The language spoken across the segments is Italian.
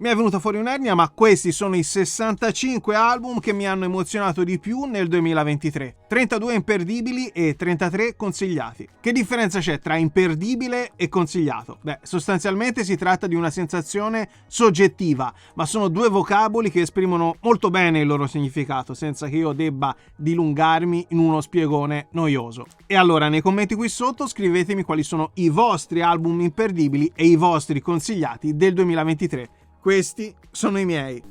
Mi è venuta fuori un'ernia, ma questi sono i 65 album che mi hanno emozionato di più nel 2023. 32 imperdibili e 33 consigliati. Che differenza c'è tra imperdibile e consigliato? Beh, sostanzialmente si tratta di una sensazione soggettiva, ma sono due vocaboli che esprimono molto bene il loro significato, senza che io debba dilungarmi in uno spiegone noioso. E allora, nei commenti qui sotto scrivetemi quali sono i vostri album imperdibili e i vostri consigliati del 2023. Questi sono i miei.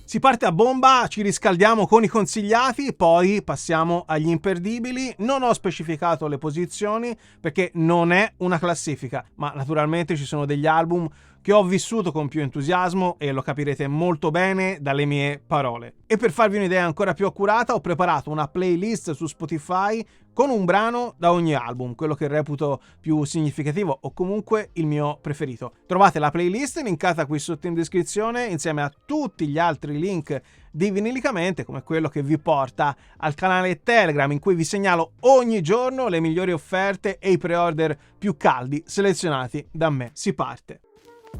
Si parte a bomba, ci riscaldiamo con i consigliati, poi passiamo agli imperdibili. Non ho specificato le posizioni perché non è una classifica, ma naturalmente ci sono degli album che ho vissuto con più entusiasmo e lo capirete molto bene dalle mie parole. E per farvi un'idea ancora più accurata ho preparato una playlist su Spotify con un brano da ogni album, quello che reputo più significativo o comunque il mio preferito. Trovate la playlist linkata qui sotto in descrizione insieme a tutti gli altri link di Vinilicamente, come quello che vi porta al canale Telegram in cui vi segnalo ogni giorno le migliori offerte e i pre-order più caldi selezionati da me. Si parte.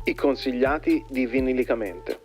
I consigliati di Vinilicamente.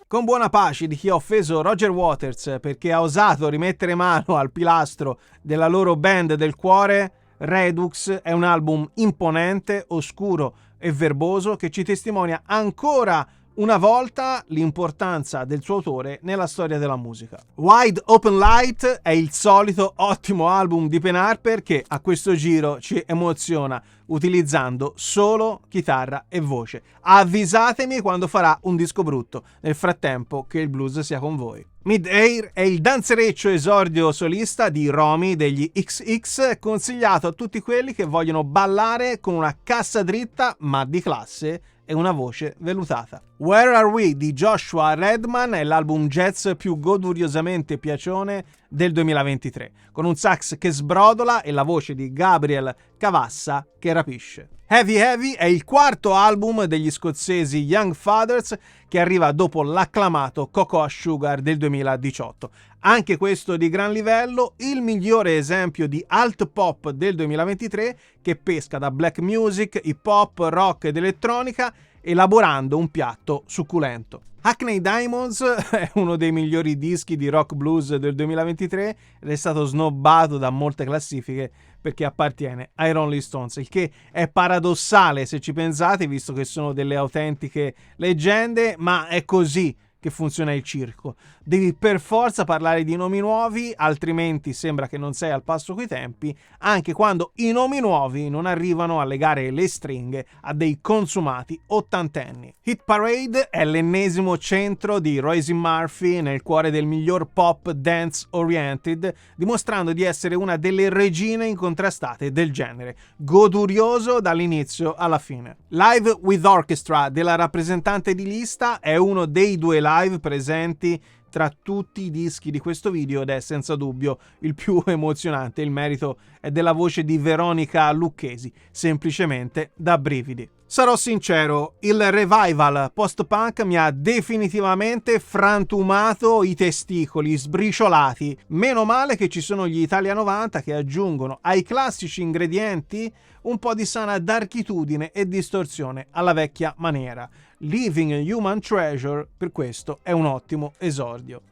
Con buona pace di chi ha offeso Roger Waters perché ha osato rimettere mano al pilastro della loro band del cuore, Redux è un album imponente, oscuro e verboso che ci testimonia ancora una volta l'importanza del suo autore nella storia della musica. Wide Open Light è il solito ottimo album di Pen Harper che a questo giro ci emoziona utilizzando solo chitarra e voce. Avvisatemi quando farà un disco brutto, nel frattempo che il blues sia con voi. Mid-Air è il danzereccio esordio solista di Romy degli XX, consigliato a tutti quelli che vogliono ballare con una cassa dritta ma di classe e una voce velutata. Where Are We di Joshua Redman è l'album jazz più goduriosamente piacione del 2023, con un sax che sbrodola e la voce di Gabriel Cavassa che rapisce. Heavy Heavy è il quarto album degli scozzesi Young Fathers che arriva dopo l'acclamato Cocoa Sugar del 2018. Anche questo di gran livello, il migliore esempio di alt pop del 2023 che pesca da black music, hip hop, rock ed elettronica elaborando un piatto succulento. Hackney Diamonds è uno dei migliori dischi di rock blues del 2023 ed è stato snobbato da molte classifiche perché appartiene ai Rolling Stones, il che è paradossale se ci pensate, visto che sono delle autentiche leggende, ma è così che funziona il circo. Devi per forza parlare di nomi nuovi, altrimenti sembra che non sei al passo coi tempi, anche quando i nomi nuovi non arrivano a legare le stringhe a dei consumati ottantenni. Hit Parade è l'ennesimo centro di Roisin Murphy nel cuore del miglior pop dance oriented, dimostrando di essere una delle regine incontrastate del genere, godurioso dall'inizio alla fine. Live with Orchestra della rappresentante di lista è uno dei due live presenti tra tutti i dischi di questo video ed è senza dubbio il più emozionante. Il merito è della voce di Veronica Lucchesi, semplicemente da brividi. Sarò sincero, il revival post-punk mi ha definitivamente frantumato i testicoli, sbriciolati. Meno male che ci sono gli Italia 90 che aggiungono ai classici ingredienti un po' di sana darchitudine e distorsione alla vecchia maniera. Living Human Treasure per questo è un ottimo esordio.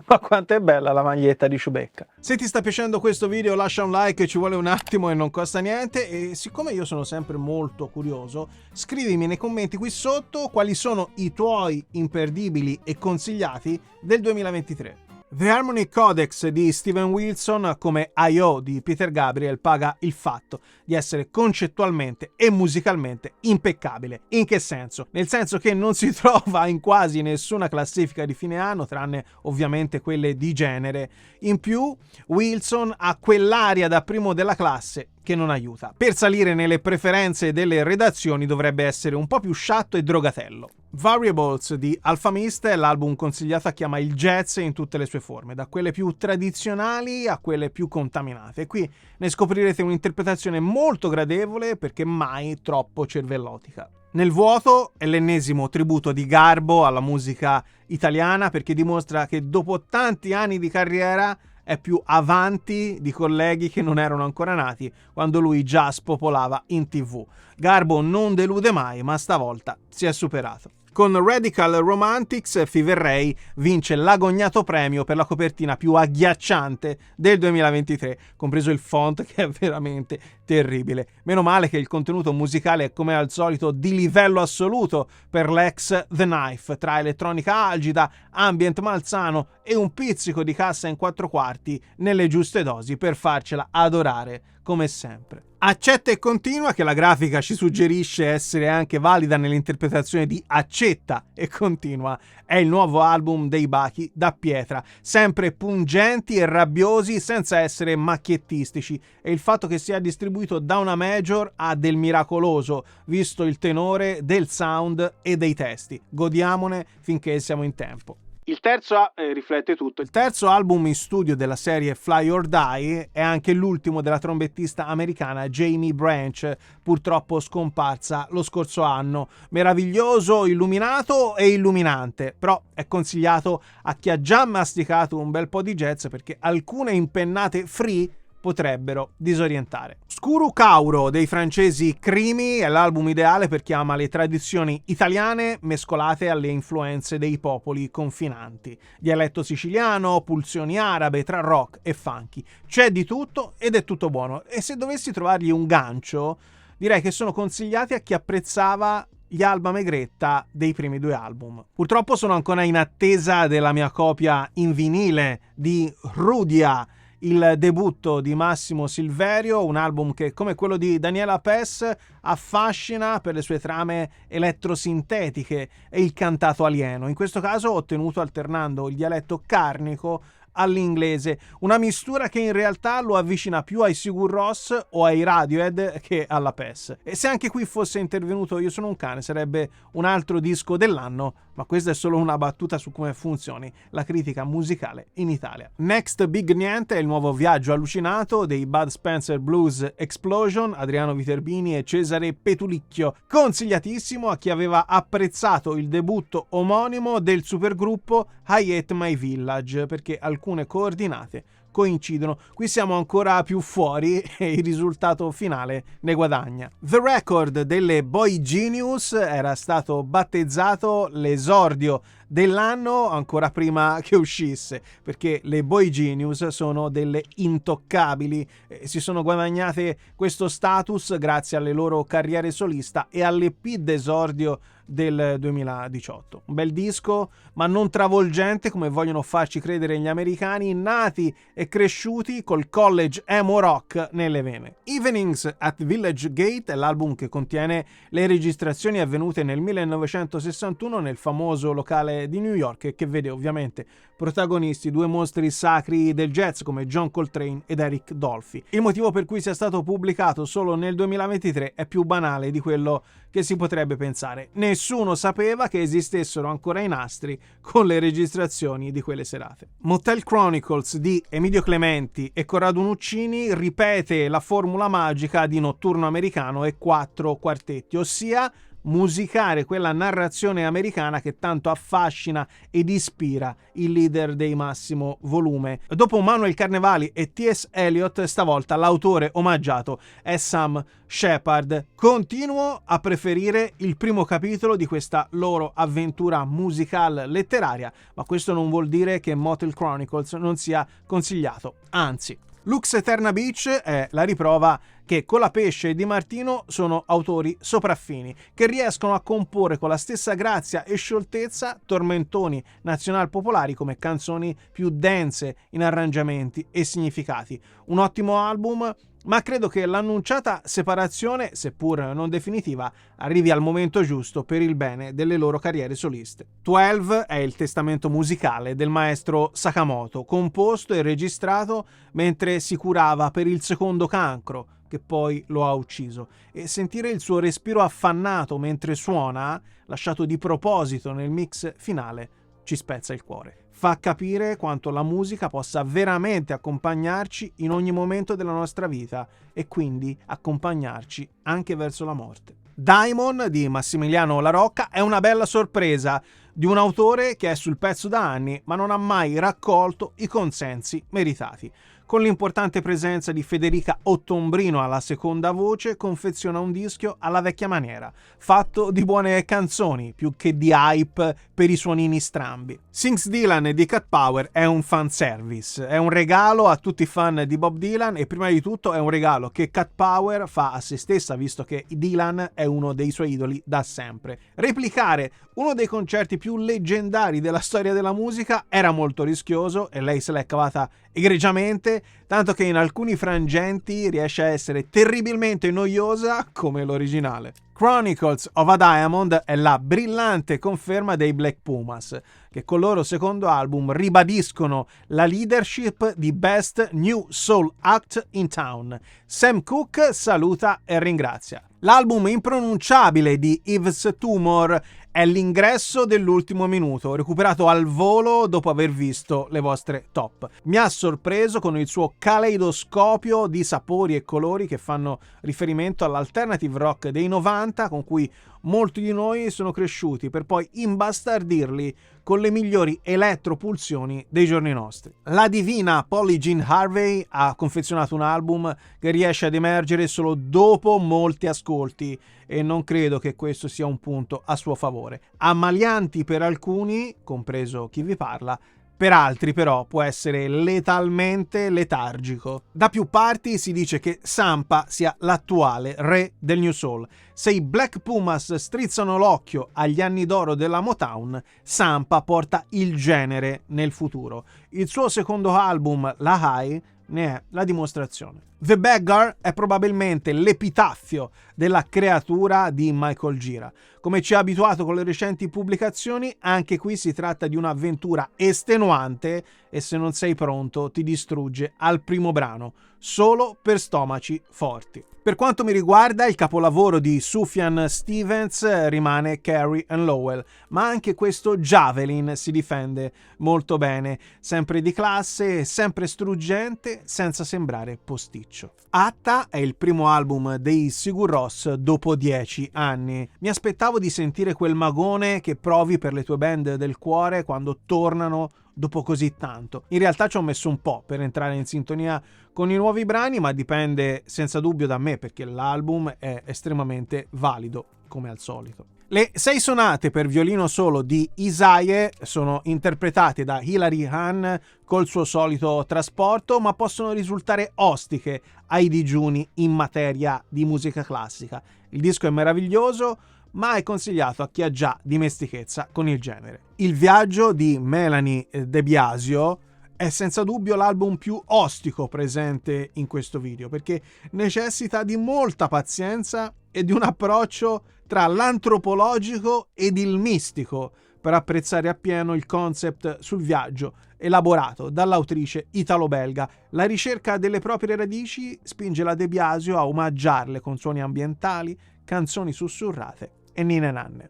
Ma quanto è bella la maglietta di Ciubecca. Se ti sta piacendo questo video lascia un like, ci vuole un attimo e non costa niente, e siccome io sono sempre molto curioso, scrivimi nei commenti qui sotto quali sono i tuoi imperdibili e consigliati del 2023. The Harmony Codex di Steven Wilson come I.O. di Peter Gabriel paga il fatto di essere concettualmente e musicalmente impeccabile. In che senso? Nel senso che non si trova in quasi nessuna classifica di fine anno, tranne ovviamente quelle di genere. In più, Wilson ha quell'aria da primo della classe che non aiuta. Per salire nelle preferenze delle redazioni dovrebbe essere un po' più sciatto e drogatello. Variables di Alphamist è l'album consigliato a chi ama il jazz in tutte le sue forme, da quelle più tradizionali a quelle più contaminate. Qui ne scoprirete un'interpretazione molto gradevole perché mai troppo cervellotica. Nel vuoto è l'ennesimo tributo di garbo alla musica italiana perché dimostra che dopo tanti anni di carriera è più avanti di colleghi che non erano ancora nati quando lui già spopolava in TV. Garbo non delude mai, ma stavolta si è superato. Con Radical Romantics, Fever Ray vince l'agognato premio per la copertina più agghiacciante del 2023, compreso il font che è veramente terribile. Meno male che il contenuto musicale è come al solito di livello assoluto per l'ex The Knife, tra elettronica algida, ambient malsano e un pizzico di cassa in 4/4 nelle giuste dosi per farcela adorare come sempre. Accetta e continua, che la grafica ci suggerisce essere anche valida nell'interpretazione di accetta e continua, è il nuovo album dei Bachi da pietra, sempre pungenti e rabbiosi senza essere macchiettistici, e il fatto che sia distribuito da una major ha del miracoloso, visto il tenore del sound e dei testi. Godiamone finché siamo in tempo. Il terzo riflette tutto. Il terzo album in studio della serie Fly or Die è anche l'ultimo della trombettista americana Jamie Branch, purtroppo scomparsa lo scorso anno. Meraviglioso, illuminato e illuminante, però è consigliato a chi ha già masticato un bel po' di jazz, perché alcune impennate free potrebbero disorientare. Scuro Cauro dei francesi Crimi è l'album ideale per chi ama le tradizioni italiane mescolate alle influenze dei popoli confinanti. Dialetto siciliano, pulsioni arabe tra rock e funky. C'è di tutto ed è tutto buono, e se dovessi trovargli un gancio, direi che sono consigliati a chi apprezzava gli Alba Megretta dei primi 2 album. Purtroppo sono ancora in attesa della mia copia in vinile di Rudia, il debutto di Massimo Silverio, un album che, come quello di Daniela Pes, affascina per le sue trame elettrosintetiche e il cantato alieno, in questo caso ottenuto alternando il dialetto carnico all'inglese, una mistura che in realtà lo avvicina più ai Sigur Rós o ai Radiohead che alla Pes. E se anche qui fosse intervenuto Io sono un cane, sarebbe un altro disco dell'anno, ma questa è solo una battuta su come funzioni la critica musicale in Italia. Next Big Niente è il nuovo viaggio allucinato dei Bud Spencer Blues Explosion, Adriano Viterbini e Cesare Petulicchio, consigliatissimo a chi aveva apprezzato il debutto omonimo del supergruppo I Hate My Village, perché alcune coordinate coincidono. Qui siamo ancora più fuori e il risultato finale ne guadagna. The Record delle Boy Genius era stato battezzato l'esordio dell'anno ancora prima che uscisse, perché le Boy Genius sono delle intoccabili, si sono guadagnate questo status grazie alle loro carriere solista e all'EP d'esordio del 2018. Un bel disco, ma non travolgente come vogliono farci credere gli americani, nati e cresciuti col college emo rock nelle vene. Evenings at Village Gate è l'album che contiene le registrazioni avvenute nel 1961 nel famoso locale di New York, e che vede ovviamente protagonisti 2 mostri sacri del jazz come John Coltrane ed Eric Dolphy. Il motivo per cui sia stato pubblicato solo nel 2023 è più banale di quello che si potrebbe pensare. Nessuno sapeva che esistessero ancora i nastri con le registrazioni di quelle serate. Motel Chronicles di Emilio Clementi e Corrado Nuccini ripete la formula magica di Notturno Americano e 4 quartetti, ossia musicare quella narrazione americana che tanto affascina ed ispira il leader dei Massimo Volume. Dopo Manuel Carnevali e T.S. Eliot, stavolta l'autore omaggiato è Sam Shepard. Continuo a preferire il primo capitolo di questa loro avventura musical letteraria, ma questo non vuol dire che Motel Chronicles non sia consigliato, anzi. Lux Eterna Beach è la riprova che Colapesce e Di Martino sono autori sopraffini, che riescono a comporre con la stessa grazia e scioltezza tormentoni nazional-popolari come canzoni più dense in arrangiamenti e significati. Un ottimo album, ma credo che l'annunciata separazione, seppur non definitiva, arrivi al momento giusto per il bene delle loro carriere soliste. 12 è il testamento musicale del maestro Sakamoto, composto e registrato mentre si curava per il secondo cancro, che poi lo ha ucciso, e sentire il suo respiro affannato mentre suona, lasciato di proposito nel mix finale, ci spezza il cuore. Fa capire quanto la musica possa veramente accompagnarci in ogni momento della nostra vita e quindi accompagnarci anche verso la morte. Diamond di Massimiliano La Rocca è una bella sorpresa. di un autore che è sul pezzo da anni ma non ha mai raccolto i consensi meritati. Con l'importante presenza di Federica Ottombrino alla seconda voce, confeziona un disco alla vecchia maniera, fatto di buone canzoni più che di hype per i suonini strambi. Sings Dylan di Cat Power è un fanservice, è un regalo a tutti i fan di Bob Dylan e prima di tutto è un regalo che Cat Power fa a se stessa, visto che Dylan è uno dei suoi idoli da sempre. Replicare uno dei concerti più leggendari della storia della musica era molto rischioso e lei se l'è cavata egregiamente, tanto che in alcuni frangenti riesce a essere terribilmente noiosa come l'originale. Chronicles of a Diamond è la brillante conferma dei Black Pumas, che col loro secondo album ribadiscono la leadership di Best New Soul Act in Town. Sam Cooke saluta e ringrazia. L'album impronunciabile di Yves Tumor è l'ingresso dell'ultimo minuto, recuperato al volo dopo aver visto le vostre top. Mi ha sorpreso con il suo caleidoscopio di sapori e colori che fanno riferimento all'alternative rock dei 90, con cui molti di noi sono cresciuti, per poi imbastardirli con le migliori elettropulsioni dei giorni nostri. La divina Polly Jean Harvey ha confezionato un album che riesce ad emergere solo dopo molti ascolti e non credo che questo sia un punto a suo favore. Ammalianti per alcuni, compreso chi vi parla, per altri però può essere letalmente letargico. Da più parti si dice che Sampa sia l'attuale re del New Soul. Se i Black Pumas strizzano l'occhio agli anni d'oro della Motown, Sampa porta il genere nel futuro. Il suo secondo album, La High, ne è la dimostrazione. The Beggar è probabilmente l'epitaffio della creatura di Michael Gira. Come ci ha abituato con le recenti pubblicazioni, anche qui si tratta di un'avventura estenuante e se non sei pronto ti distrugge al primo brano, solo per stomaci forti. Per quanto mi riguarda, il capolavoro di Sufjan Stevens rimane Carrie and Lowell, ma anche questo Javelin si difende molto bene, sempre di classe, sempre struggente, senza sembrare posticcio. Atta è il primo album dei Sigur Rós dopo 10 anni. Mi aspettavo di sentire quel magone che provi per le tue band del cuore quando tornano dopo così tanto. In realtà ci ho messo un po' per entrare in sintonia con i nuovi brani, ma dipende senza dubbio da me, perché l'album è estremamente valido, come al solito. Le 6 sonate per violino solo di Isaie sono interpretate da Hilary Hahn col suo solito trasporto, ma possono risultare ostiche ai digiuni in materia di musica classica. Il disco è meraviglioso, ma è consigliato a chi ha già dimestichezza con il genere. Il viaggio di Melanie De Biasio è senza dubbio l'album più ostico presente in questo video, perché necessita di molta pazienza e di un approccio tra l'antropologico ed il mistico per apprezzare appieno il concept sul viaggio elaborato dall'autrice italo-belga. La ricerca delle proprie radici spinge la De Biasio a omaggiarle con suoni ambientali, canzoni sussurrate e ninne nanne.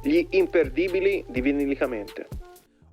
Gli imperdibili di Vinilicamente.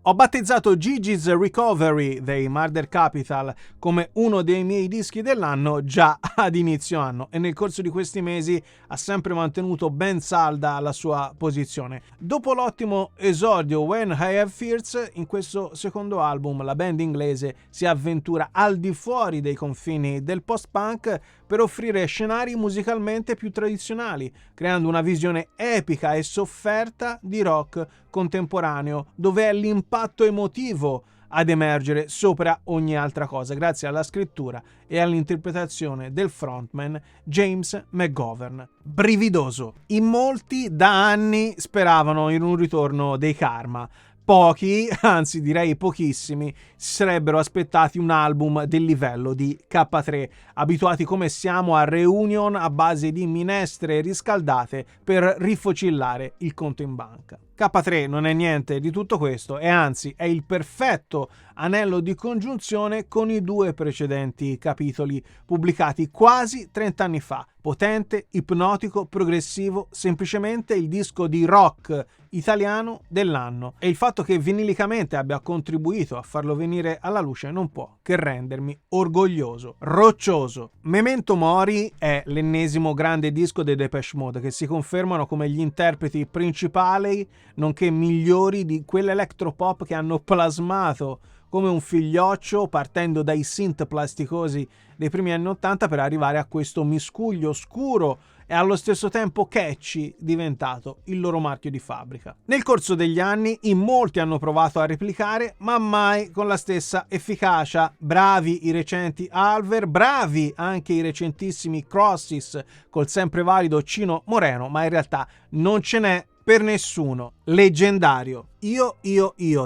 Ho battezzato Gigi's Recovery dei Murder Capital come uno dei miei dischi dell'anno già ad inizio anno e nel corso di questi mesi ha sempre mantenuto ben salda la sua posizione. Dopo l'ottimo esordio When I Have Fears, in questo secondo album la band inglese si avventura al di fuori dei confini del post-punk per offrire scenari musicalmente più tradizionali, creando una visione epica e sofferta di rock contemporaneo, dove è l'impatto emotivo ad emergere sopra ogni altra cosa, grazie alla scrittura e all'interpretazione del frontman James McGovern. Brividoso. In molti da anni speravano in un ritorno dei Karma. Pochi, anzi direi pochissimi, si sarebbero aspettati un album del livello di K3, abituati come siamo a reunion a base di minestre riscaldate per rifocillare il conto in banca. K3 non è niente di tutto questo e anzi è il perfetto anello di congiunzione con i 2 precedenti capitoli pubblicati quasi 30 anni fa, potente, ipnotico, progressivo, semplicemente il disco di rock italiano dell'anno, e il fatto che vinilicamente abbia contribuito a farlo venire alla luce non può che rendermi orgoglioso, roccioso. Memento Mori è l'ennesimo grande disco dei Depeche Mode, che si confermano come gli interpreti principali nonché migliori di quell'electropop che hanno plasmato come un figlioccio partendo dai synth plasticosi dei primi anni '80 per arrivare a questo miscuglio scuro e allo stesso tempo catchy diventato il loro marchio di fabbrica. Nel corso degli anni in molti hanno provato a replicare, ma mai con la stessa efficacia. Bravi i recenti Alver, bravi anche i recentissimi Crosses col sempre valido Cino Moreno, ma in realtà non ce n'è per nessuno. Leggendario Io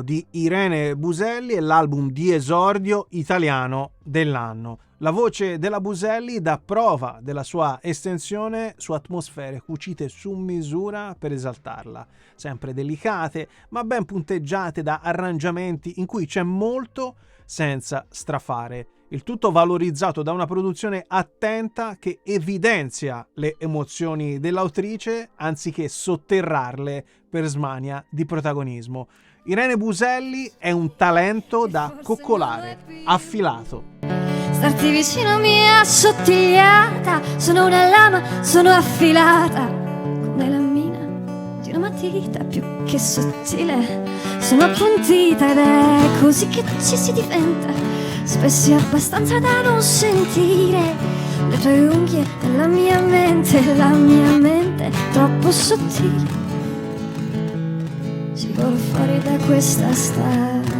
di Irene Buselli è l'album di esordio italiano dell'anno. La voce della Buselli dà prova della sua estensione su atmosfere cucite su misura per esaltarla, sempre delicate ma ben punteggiate da arrangiamenti in cui c'è molto senza strafare. Il tutto valorizzato da una produzione attenta che evidenzia le emozioni dell'autrice anziché sotterrarle per smania di protagonismo. Irene Buselli è un talento da coccolare, affilato. Starti vicino mi è assottigliata, sono una lama, sono affilata come la mina di una matita più che sottile. Sono appuntita ed è così che ci si difende. Spesso è abbastanza da non sentire le tue unghie e la mia mente è troppo sottile. Si vola fuori da questa stanza.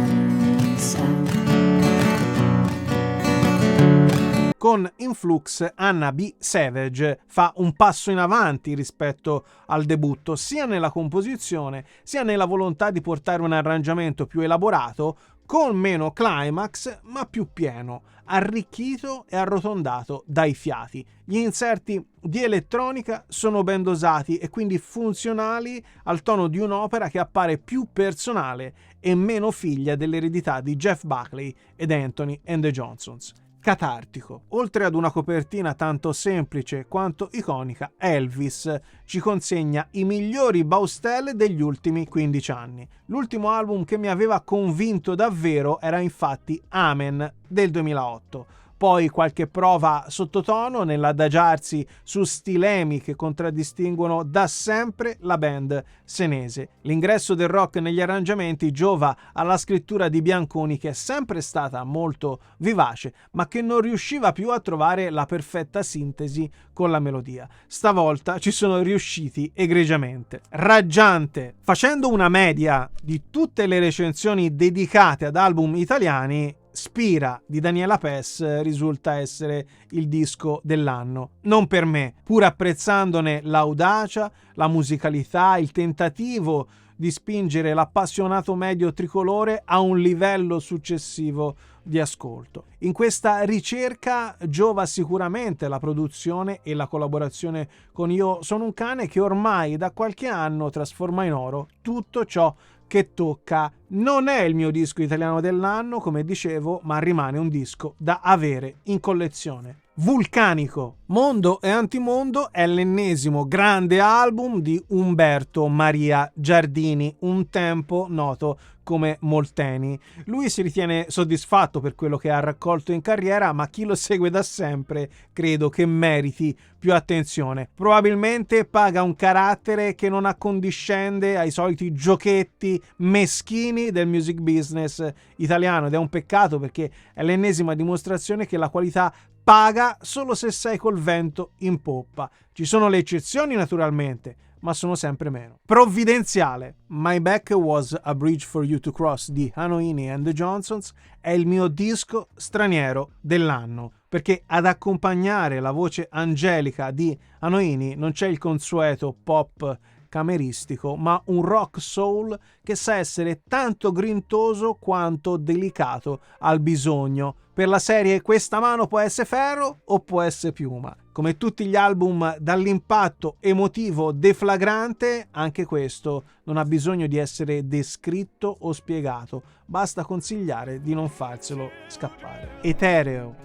Con Influx, Anna B. Savage fa un passo in avanti rispetto al debutto, sia nella composizione, sia nella volontà di portare un arrangiamento più elaborato, con meno climax, ma più pieno, arricchito e arrotondato dai fiati. Gli inserti di elettronica sono ben dosati e quindi funzionali al tono di un'opera che appare più personale e meno figlia dell'eredità di Jeff Buckley ed Anthony and the Johnsons. Catartico. Oltre ad una copertina tanto semplice quanto iconica, Elvis ci consegna i migliori Baustelle degli ultimi 15 anni. L'ultimo album che mi aveva convinto davvero era infatti Amen del 2008. Poi qualche prova sottotono nell'adagiarsi su stilemi che contraddistinguono da sempre la band senese. L'ingresso del rock negli arrangiamenti giova alla scrittura di Bianconi, che è sempre stata molto vivace, ma che non riusciva più a trovare la perfetta sintesi con la melodia. Stavolta ci sono riusciti egregiamente. Raggiante! Facendo una media di tutte le recensioni dedicate ad album italiani, Spira di Daniela Pes risulta essere il disco dell'anno. Non per me, pur apprezzandone l'audacia, la musicalità, il tentativo di spingere l'appassionato medio tricolore a un livello successivo di ascolto. In questa ricerca giova sicuramente la produzione e la collaborazione con Io sono un cane, che ormai da qualche anno trasforma in oro tutto ciò che tocca. Non è il mio disco italiano dell'anno, come dicevo, ma rimane un disco da avere in collezione. Vulcanico. Mondo e Antimondo è l'ennesimo grande album di Umberto Maria Giardini, un tempo noto come Molteni. Lui si ritiene soddisfatto per quello che ha raccolto in carriera, ma chi lo segue da sempre credo che meriti più attenzione. Probabilmente paga un carattere che non accondiscende ai soliti giochetti meschini del music business italiano, ed è un peccato, perché è l'ennesima dimostrazione che la qualità paga solo se sei col vento in poppa. Ci sono le eccezioni naturalmente, ma sono sempre meno. Provvidenziale. My Back Was a Bridge for You to Cross di Hanoini and the Johnsons è il mio disco straniero dell'anno, perché ad accompagnare la voce angelica di Hanoini non c'è il consueto pop cameristico, ma un rock soul che sa essere tanto grintoso quanto delicato al bisogno. Per la serie questa mano può essere ferro o può essere piuma. Come tutti gli album dall'impatto emotivo deflagrante, anche questo non ha bisogno di essere descritto o spiegato, basta consigliare di non farselo scappare. Etereo.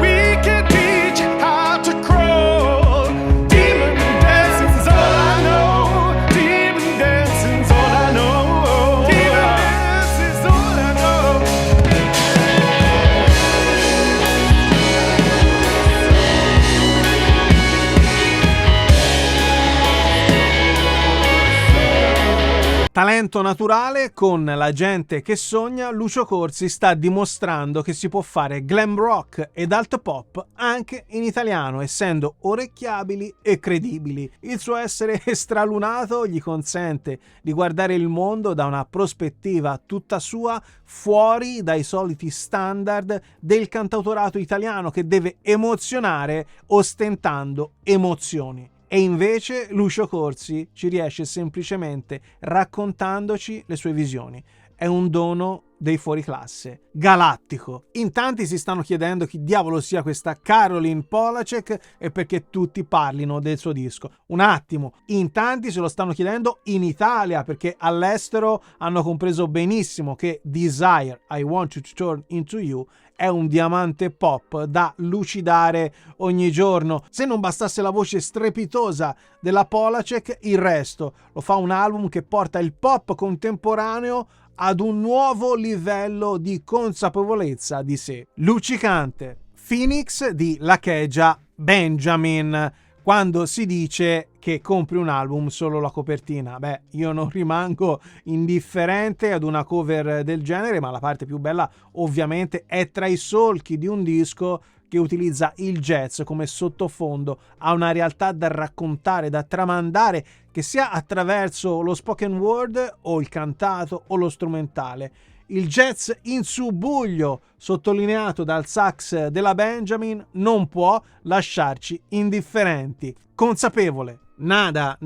We can teach Talento naturale, con La gente che sogna, Lucio Corsi sta dimostrando che si può fare glam rock ed alt pop anche in italiano, essendo orecchiabili e credibili. Il suo essere stralunato gli consente di guardare il mondo da una prospettiva tutta sua, fuori dai soliti standard del cantautorato italiano che deve emozionare ostentando emozioni. E invece Lucio Corsi ci riesce semplicemente raccontandoci le sue visioni. È un dono dei fuoriclasse, galattico. In tanti si stanno chiedendo chi diavolo sia questa Caroline Polachek e perché tutti parlino del suo disco. Un attimo, in tanti se lo stanno chiedendo in Italia, perché all'estero hanno compreso benissimo che Desire, I Want You to Turn Into You è un diamante pop da lucidare ogni giorno. Se non bastasse la voce strepitosa della Polachek, il resto lo fa un album che porta il pop contemporaneo ad un nuovo livello di consapevolezza di sé. Luccicante Phoenix di Lakeja Benjamin. Quando si dice che compri un album solo la copertina, beh, io non rimango indifferente ad una cover del genere, ma la parte più bella ovviamente è tra i solchi di un disco che utilizza il jazz come sottofondo a una realtà da raccontare, da tramandare, che sia attraverso lo spoken word o il cantato o lo strumentale. Il jazz in subbuglio, sottolineato dal sax della Benjamin, non può lasciarci indifferenti. Consapevole. Nada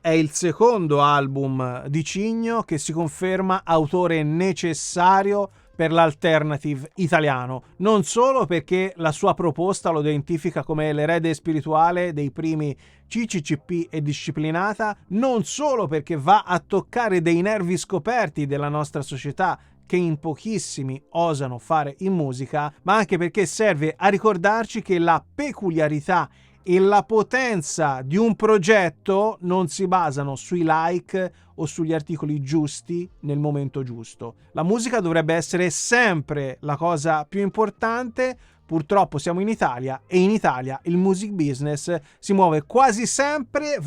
è il secondo album di Cigno che si conferma autore necessario per l'alternative italiano, non solo perché la sua proposta lo identifica come l'erede spirituale dei primi CCCP e Disciplinata, non solo perché va a toccare dei nervi scoperti della nostra società che in pochissimi osano fare in musica, ma anche perché serve a ricordarci che la peculiarità e la potenza di un progetto non si basano sui like o sugli articoli giusti nel momento giusto. La musica dovrebbe essere sempre la cosa più importante. Purtroppo siamo in Italia e in Italia il music business si muove quasi sempre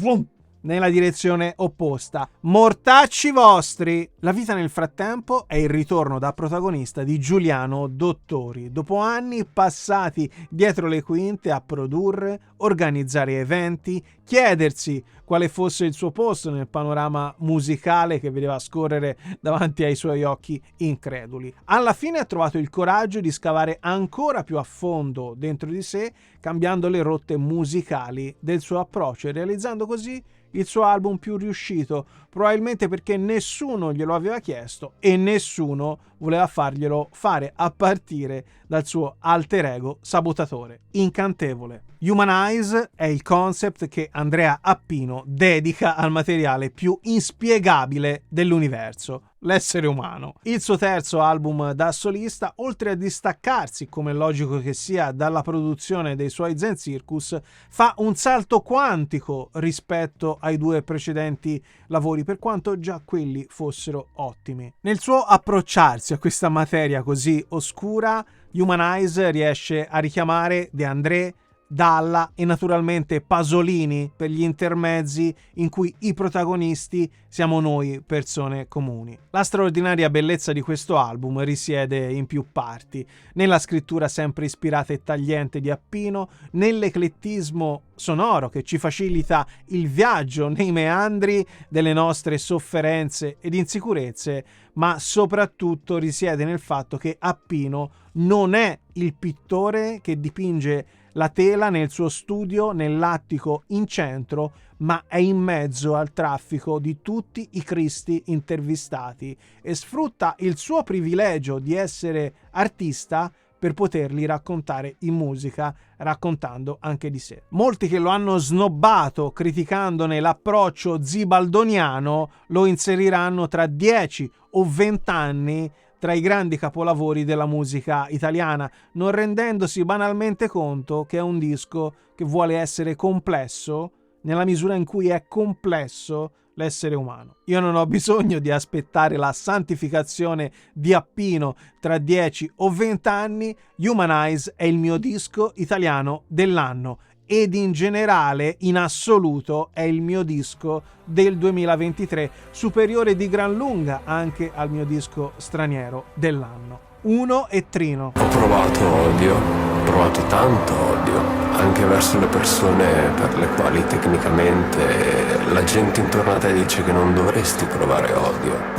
nella direzione opposta. Mortacci vostri! La vita nel frattempo è il ritorno da protagonista di Giuliano Dottori, dopo anni passati dietro le quinte a produrre, organizzare eventi, chiedersi quale fosse il suo posto nel panorama musicale che vedeva scorrere davanti ai suoi occhi increduli. Alla fine ha trovato il coraggio di scavare ancora più a fondo dentro di sé, cambiando le rotte musicali del suo approccio e realizzando così il suo album più riuscito, probabilmente perché nessuno glielo aveva chiesto e nessuno voleva farglielo fare, a partire dal suo alter ego sabotatore. Incantevole. Humanize è il concept che Andrea Appino dedica al materiale più inspiegabile dell'universo, l'essere umano. Il suo terzo album da solista, oltre a distaccarsi, come è logico che sia, dalla produzione dei suoi Zen Circus, fa un salto quantico rispetto ai due precedenti lavori, per quanto già quelli fossero ottimi. Nel suo approcciarsi a questa materia così oscura, Humanize riesce a richiamare De André, Dalla e naturalmente Pasolini per gli intermezzi in cui i protagonisti siamo noi persone comuni. La straordinaria bellezza di questo album risiede in più parti: nella scrittura sempre ispirata e tagliente di Appino, nell'eclettismo sonoro che ci facilita il viaggio nei meandri delle nostre sofferenze ed insicurezze, ma soprattutto risiede nel fatto che Appino non è il pittore che dipinge la tela nel suo studio nell'attico in centro, ma è in mezzo al traffico di tutti i cristi intervistati e sfrutta il suo privilegio di essere artista per poterli raccontare in musica, raccontando anche di sé. Molti che lo hanno snobbato criticandone l'approccio zibaldoniano lo inseriranno tra 10 o 20 anni tra i grandi capolavori della musica italiana, non rendendosi banalmente conto che è un disco che vuole essere complesso nella misura in cui è complesso l'essere umano. Io non ho bisogno di aspettare la santificazione di Appino tra 10 o 20 anni. Humanize è il mio disco italiano dell'anno ed in generale, in assoluto, è il mio disco del 2023, superiore di gran lunga anche al mio disco straniero dell'anno. Uno e Trino. Ho provato odio, ho provato tanto odio, anche verso le persone per le quali tecnicamente la gente intorno a te dice che non dovresti provare odio.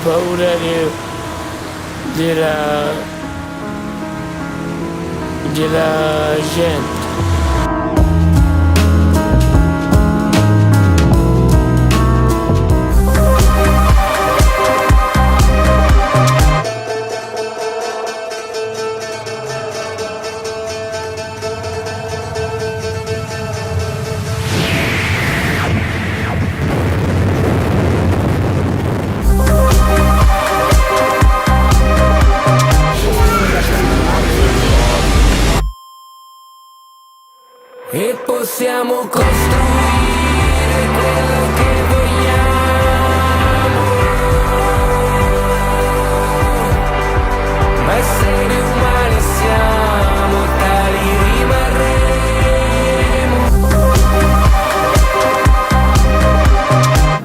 Paura della gente. E possiamo costruire quello che vogliamo, ma esseri umani siamo, tali rimarremo.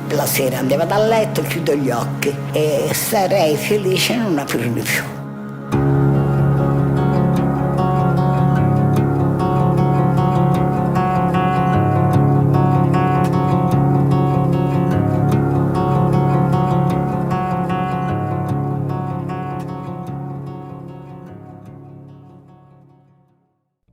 La sera andavo dal letto, chiudo gli occhi e sarei felice e non aprirli più.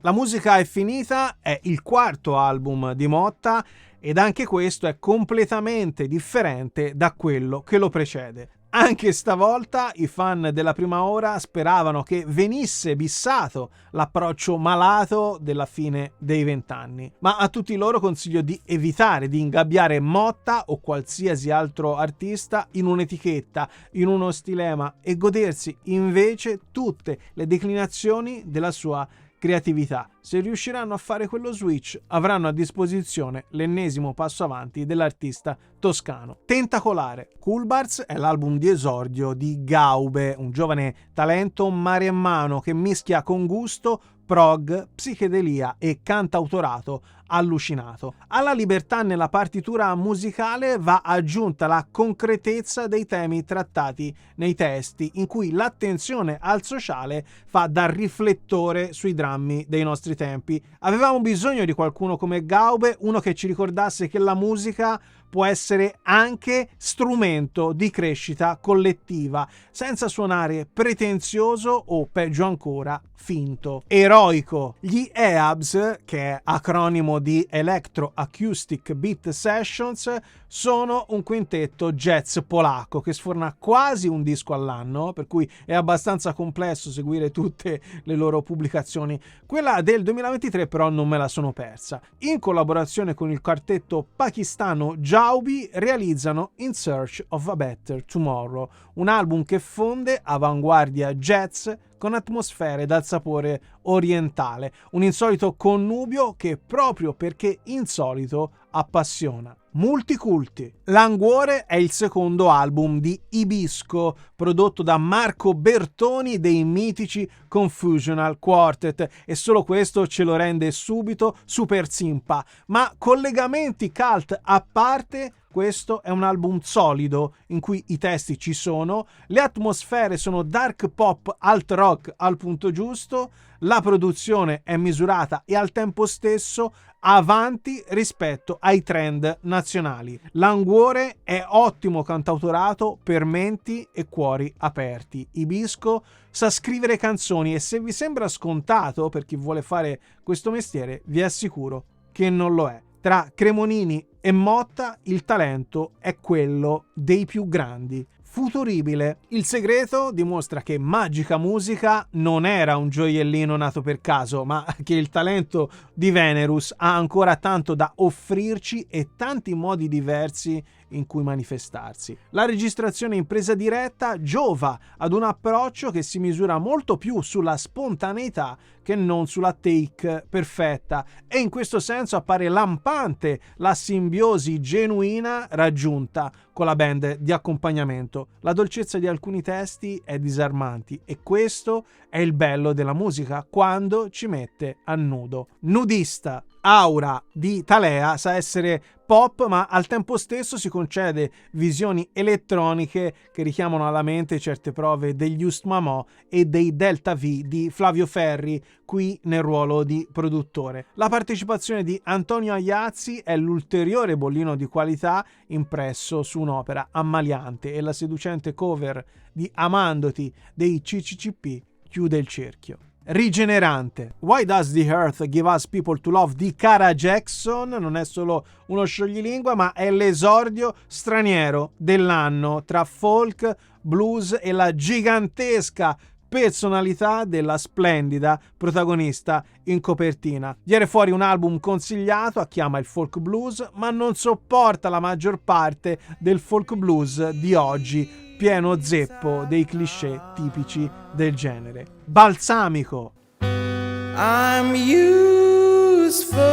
La musica è finita, è il quarto album di Motta ed anche questo è completamente differente da quello che lo precede. Anche stavolta i fan della prima ora speravano che venisse bissato l'approccio malato della fine dei 20 anni, ma a tutti loro consiglio di evitare di ingabbiare Motta o qualsiasi altro artista in un'etichetta, in uno stilema e godersi invece tutte le declinazioni della sua creatività. Se riusciranno a fare quello switch, avranno a disposizione l'ennesimo passo avanti dell'artista toscano. Tentacolare. Coolbars è l'album di esordio di Gaube, un giovane talento maremmano che mischia con gusto prog, psichedelia e cantautorato allucinato. Alla libertà nella partitura musicale va aggiunta la concretezza dei temi trattati nei testi, in cui l'attenzione al sociale fa da riflettore sui drammi dei nostri tempi. Avevamo bisogno di qualcuno come Gaube, uno che ci ricordasse che la musica può essere anche strumento di crescita collettiva, senza suonare pretenzioso o, peggio ancora, finto. Eroico. Gli EABS, che è acronimo di Electro Acoustic Beat Sessions, sono un quintetto jazz polacco che sforna quasi un disco all'anno, per cui è abbastanza complesso seguire tutte le loro pubblicazioni. Quella del 2023 però non me la sono persa. In collaborazione con il quartetto pakistano Jaubi realizzano In Search of a Better Tomorrow, un album che fonde avanguardia jazz con atmosfere dal sapore orientale, un insolito connubio che proprio perché insolito appassiona. Multiculti. Languore è il secondo album di Ibisco, prodotto da Marco Bertoni dei mitici Confusional Quartet, e solo questo ce lo rende subito super simpa. Ma collegamenti cult a parte, questo è un album solido in cui i testi ci sono, le atmosfere sono dark pop alt rock al punto giusto, la produzione è misurata e al tempo stesso avanti rispetto ai trend nazionali. Languore è ottimo cantautorato per menti e cuori aperti. Ibisco sa scrivere canzoni e se vi sembra scontato per chi vuole fare questo mestiere, vi assicuro che non lo è. Tra Cremonini e Motta il talento è quello dei più grandi. Futuribile. Il segreto dimostra che Magica Musica non era un gioiellino nato per caso, ma che il talento di Venerus ha ancora tanto da offrirci e tanti modi diversi in cui manifestarsi. La registrazione in presa diretta giova ad un approccio che si misura molto più sulla spontaneità che non sulla take perfetta, e in questo senso appare lampante la simbiosi genuina raggiunta con la band di accompagnamento. La dolcezza di alcuni testi è disarmanti, e questo è il bello della musica quando ci mette a nudo. Nudista, Aura di Thalea sa essere pop, ma al tempo stesso si concede visioni elettroniche che richiamano alla mente certe prove degli Just Mamò e dei Delta V di Flavio Ferri, qui nel ruolo di produttore. La partecipazione di Antonio Aiazzi è l'ulteriore bollino di qualità impresso su un'opera ammaliante, e la seducente cover di Amandoti dei CCCP chiude il cerchio. Rigenerante. Why Does the Earth Give Us People to Love di Cara Jackson non è solo uno scioglilingua, ma è l'esordio straniero dell'anno tra folk, blues e la gigantesca personalità della splendida protagonista in copertina. Viene fuori un album consigliato a chi ama il folk blues, ma non sopporta la maggior parte del folk blues di oggi, pieno zeppo dei cliché tipici del genere. Balsamico. I'm useful.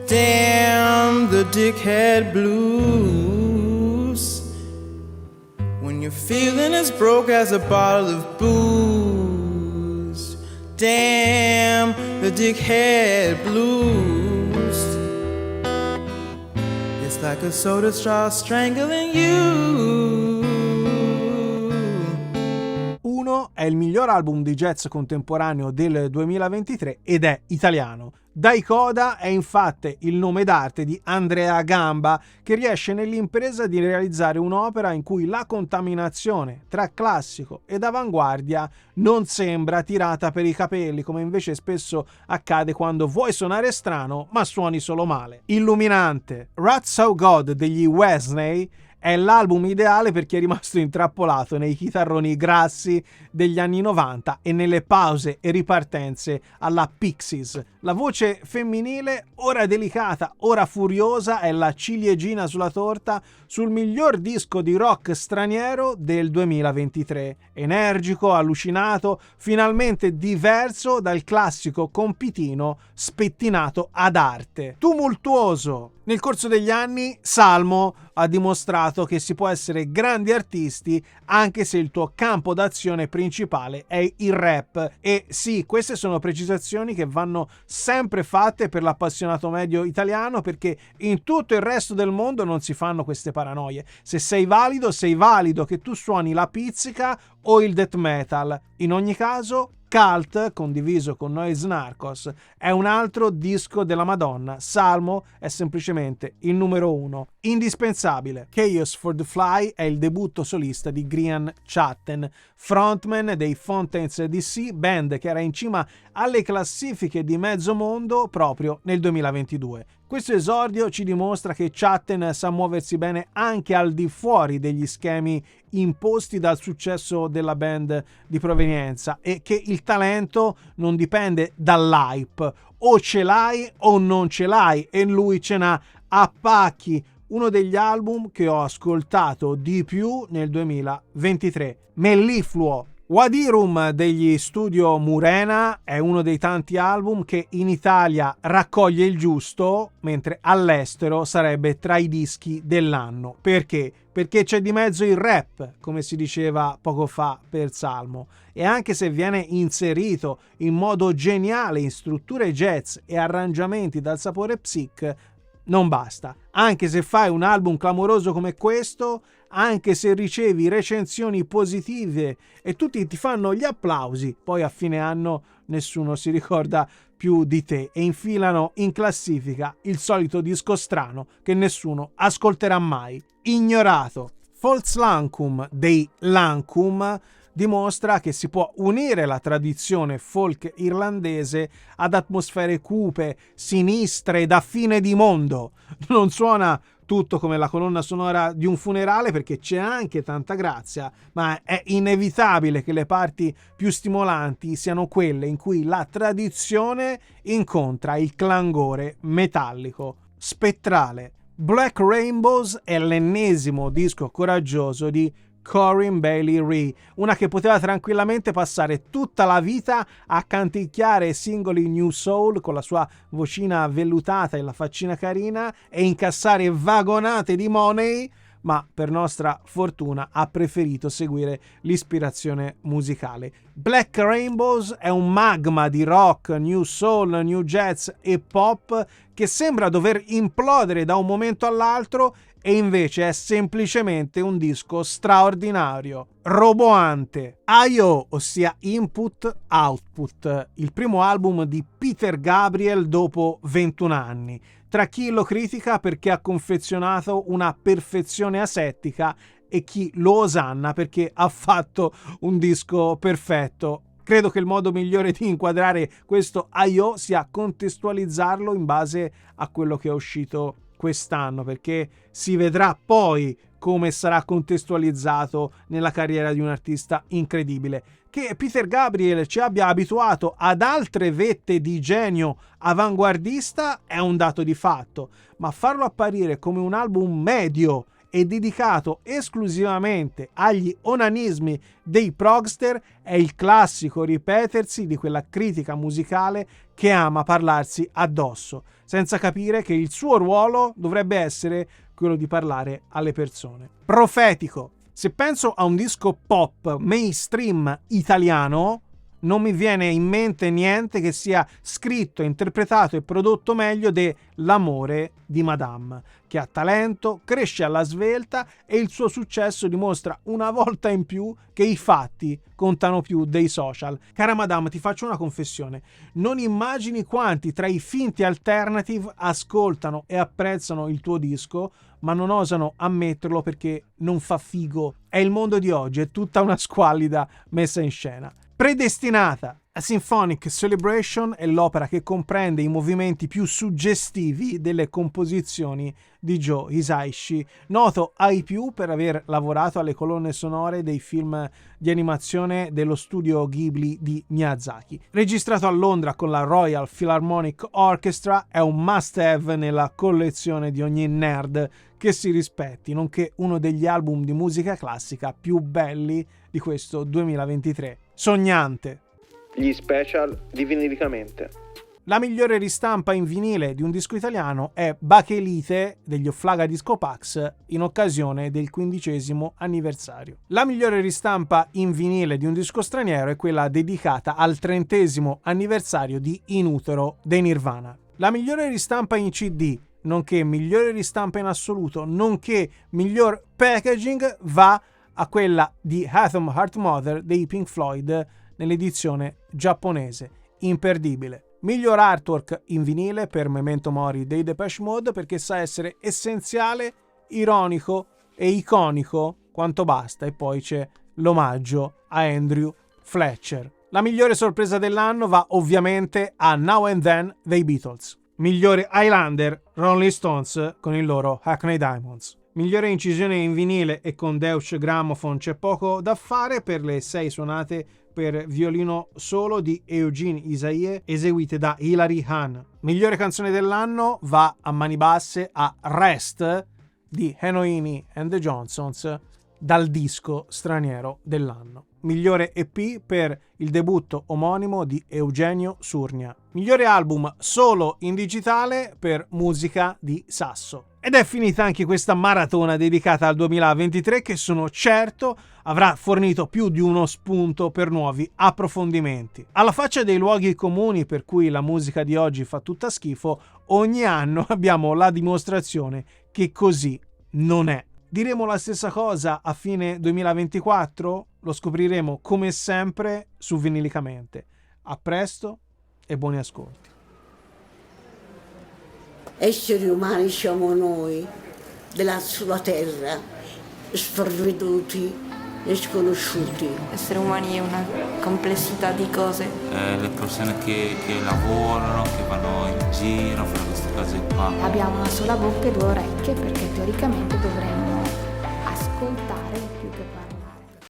Damn the dickhead blues. When you're feeling as broke as a bottle of booze. Damn the dickhead blues. It's like a soda straw strangling you. Uno è il miglior album di jazz contemporaneo del 2023 ed è italiano. Dai Coda è infatti il nome d'arte di Andrea Gamba, che riesce nell'impresa di realizzare un'opera in cui la contaminazione tra classico ed avanguardia non sembra tirata per i capelli, come invece spesso accade quando vuoi suonare strano ma suoni solo male. Illuminante. Rats So God degli Wesley è l'album ideale per chi è rimasto intrappolato nei chitarroni grassi degli anni 90 e nelle pause e ripartenze alla Pixies. La voce femminile, ora delicata, ora furiosa, è la ciliegina sulla torta sul miglior disco di rock straniero del 2023. Energico, allucinato, finalmente diverso dal classico compitino spettinato ad arte. Tumultuoso. Nel corso degli anni, Salmo ha dimostrato che si può essere grandi artisti anche se il tuo campo d'azione principale è il rap. E sì, queste sono precisazioni che vanno sempre fatte per l'appassionato medio italiano, perché in tutto il resto del mondo non si fanno queste paranoie. Se sei valido, che tu suoni la pizzica o il death metal. In ogni caso, Cult, condiviso con Noise Narcos, è un altro disco della Madonna. Salmo è semplicemente il numero 1. Indispensabile. Chaos for the Fly è il debutto solista di Grian Chatten, frontman dei Fontaines DC, band che era in cima alle classifiche di mezzo mondo proprio nel 2022. Questo esordio ci dimostra che Chatten sa muoversi bene anche al di fuori degli schemi imposti dal successo della band di provenienza, e che il talento non dipende dall'hype, o ce l'hai o non ce l'hai, e lui ce n'ha a pacchi. Uno degli album che ho ascoltato di più nel 2023, Mellifluo. Wadirum degli Studio Murena è uno dei tanti album che in Italia raccoglie il giusto, mentre all'estero sarebbe tra i dischi dell'anno. Perché? Perché c'è di mezzo il rap, come si diceva poco fa per Salmo, e anche se viene inserito in modo geniale in strutture jazz e arrangiamenti dal sapore psych, non basta. Anche se fai un album clamoroso come questo, anche se ricevi recensioni positive e tutti ti fanno gli applausi, poi a fine anno nessuno si ricorda più di te e infilano in classifica il solito disco strano che nessuno ascolterà mai. Ignorato. False Lancum dei Lancum dimostra che si può unire la tradizione folk irlandese ad atmosfere cupe, sinistre, da fine di mondo. Non suona tutto come la colonna sonora di un funerale, perché c'è anche tanta grazia, ma è inevitabile che le parti più stimolanti siano quelle in cui la tradizione incontra il clangore metallico. Spettrale. Black Rainbows è l'ennesimo disco coraggioso di Corinne Bailey Rae, una che poteva tranquillamente passare tutta la vita a canticchiare singoli new soul con la sua vocina vellutata e la faccina carina e incassare vagonate di money, ma per nostra fortuna ha preferito seguire l'ispirazione musicale. Black Rainbows è un magma di rock, new soul, new jazz e pop che sembra dover implodere da un momento all'altro e invece è semplicemente un disco straordinario, roboante. I.O., ossia Input Output, il primo album di Peter Gabriel dopo 21 anni. Tra chi lo critica perché ha confezionato una perfezione asettica e chi lo osanna perché ha fatto un disco perfetto. Credo che il modo migliore di inquadrare questo I.O. sia contestualizzarlo in base a quello che è uscito quest'anno, perché si vedrà poi come sarà contestualizzato nella carriera di un artista incredibile. Che Peter Gabriel ci abbia abituato ad altre vette di genio avanguardista è un dato di fatto, ma farlo apparire come un album medio e dedicato esclusivamente agli onanismi dei progster è il classico ripetersi di quella critica musicale che ama parlarsi addosso, senza capire che il suo ruolo dovrebbe essere quello di parlare alle persone. Profetico. Se penso a un disco pop mainstream italiano, non mi viene in mente niente che sia scritto, interpretato e prodotto meglio dell'amore di Madame, che ha talento, cresce alla svelta e il suo successo dimostra una volta in più che i fatti contano più dei social. Cara Madame, ti faccio una confessione. Non immagini quanti tra i finti alternative ascoltano e apprezzano il tuo disco, ma non osano ammetterlo perché non fa figo. È il mondo di oggi, è tutta una squallida messa in scena. Predestinata. A Symphonic Celebration è l'opera che comprende i movimenti più suggestivi delle composizioni di Joe Hisaishi, noto ai più per aver lavorato alle colonne sonore dei film di animazione dello studio Ghibli di Miyazaki. Registrato a Londra con la Royal Philharmonic Orchestra, è un must-have nella collezione di ogni nerd che si rispetti, nonché uno degli album di musica classica più belli di questo 2023. Sognante. Gli special di Vinilicamente. La migliore ristampa in vinile di un disco italiano è Bachelite degli Offlaga Disco Pax in occasione del 15° anniversario. La migliore ristampa in vinile di un disco straniero è quella dedicata al 30° anniversario di In Utero dei Nirvana. La migliore ristampa in CD, nonché migliore ristampa in assoluto, nonché miglior packaging va a quella di Atom Heart Mother dei Pink Floyd nell'edizione giapponese. Imperdibile. Miglior artwork in vinile per Memento Mori dei Depeche Mode perché sa essere essenziale, ironico e iconico quanto basta. E poi c'è l'omaggio a Andrew Fletcher. La migliore sorpresa dell'anno va ovviamente a Now and Then dei Beatles. Migliore Highlander, Rolling Stones con il loro Hackney Diamonds. Migliore incisione in vinile e con Deutsche Grammophon c'è poco da fare per le 6 suonate per violino solo di Eugene Isaïe eseguite da Hilary Hahn. Migliore canzone dell'anno va a mani basse a Rest di Henoini and the Johnsons dal disco straniero dell'anno. Migliore EP per il debutto omonimo di Eugenio Surnia. Migliore album solo in digitale per Musica di Sasso. Ed è finita anche questa maratona dedicata al 2023 che sono certo avrà fornito più di uno spunto per nuovi approfondimenti. Alla faccia dei luoghi comuni per cui la musica di oggi fa tutta schifo, ogni anno abbiamo la dimostrazione che così non è. Diremo la stessa cosa a fine 2024? Lo scopriremo come sempre su Vinilicamente. A presto e buoni ascolti. Esseri umani siamo noi, della sulla terra, sprovveduti e sconosciuti. Essere umani è una complessità di cose. Le persone che lavorano, che vanno in giro, fanno queste cose qua. Abbiamo una sola bocca e 2 orecchie perché teoricamente dovremmo